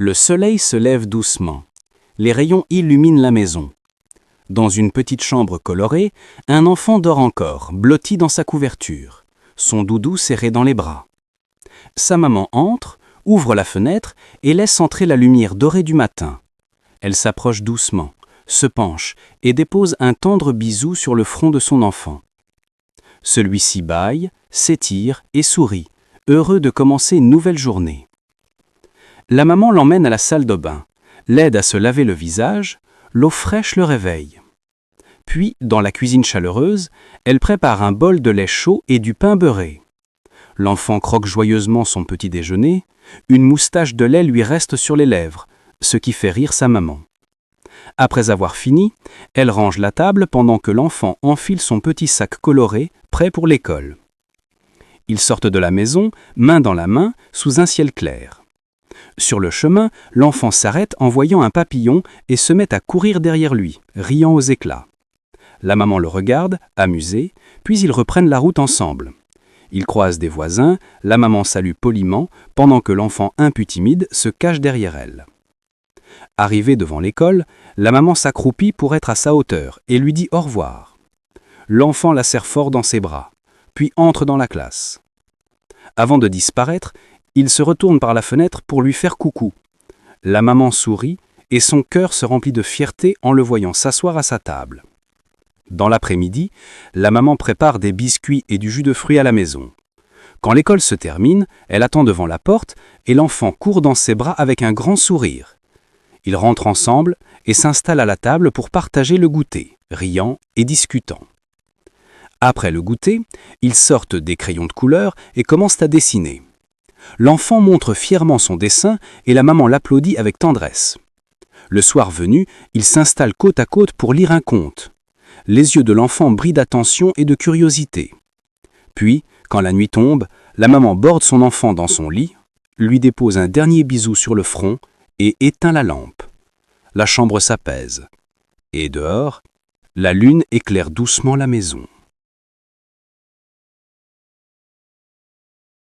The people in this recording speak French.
Le soleil se lève doucement. Les rayons illuminent la maison. Dans une petite chambre colorée, un enfant dort encore, blotti dans sa couverture, son doudou serré dans les bras. Sa maman entre, ouvre la fenêtre et laisse entrer la lumière dorée du matin. Elle s'approche doucement, se penche et dépose un tendre bisou sur le front de son enfant. Celui-ci bâille, s'étire et sourit, heureux de commencer une nouvelle journée. La maman l'emmène à la salle de bain, l'aide à se laver le visage, l'eau fraîche le réveille. Puis, dans la cuisine chaleureuse, elle prépare un bol de lait chaud et du pain beurré. L'enfant croque joyeusement son petit déjeuner, une moustache de lait lui reste sur les lèvres, ce qui fait rire sa maman. Après avoir fini, elle range la table pendant que l'enfant enfile son petit sac coloré, prêt pour l'école. Ils sortent de la maison, main dans la main, sous un ciel clair. Sur le chemin, l'enfant s'arrête en voyant un papillon et se met à courir derrière lui, riant aux éclats. La maman le regarde, amusée, puis ils reprennent la route ensemble. Ils croisent des voisins, la maman salue poliment, pendant que l'enfant un peu timide se cache derrière elle. Arrivée devant l'école, la maman s'accroupit pour être à sa hauteur et lui dit au revoir. L'enfant la serre fort dans ses bras, puis entre dans la classe. Avant de disparaître, il se retourne par la fenêtre pour lui faire coucou. La maman sourit et son cœur se remplit de fierté en le voyant s'asseoir à sa table. Dans l'après-midi, la maman prépare des biscuits et du jus de fruits à la maison. Quand l'école se termine, elle attend devant la porte et l'enfant court dans ses bras avec un grand sourire. Ils rentrent ensemble et s'installent à la table pour partager le goûter, riant et discutant. Après le goûter, ils sortent des crayons de couleur et commencent à dessiner. L'enfant montre fièrement son dessin et la maman l'applaudit avec tendresse. Le soir venu, ils s'installent côte à côte pour lire un conte. Les yeux de l'enfant brillent d'attention et de curiosité. Puis, quand la nuit tombe, la maman borde son enfant dans son lit, lui dépose un dernier bisou sur le front et éteint la lampe. La chambre s'apaise. Et dehors, la lune éclaire doucement la maison.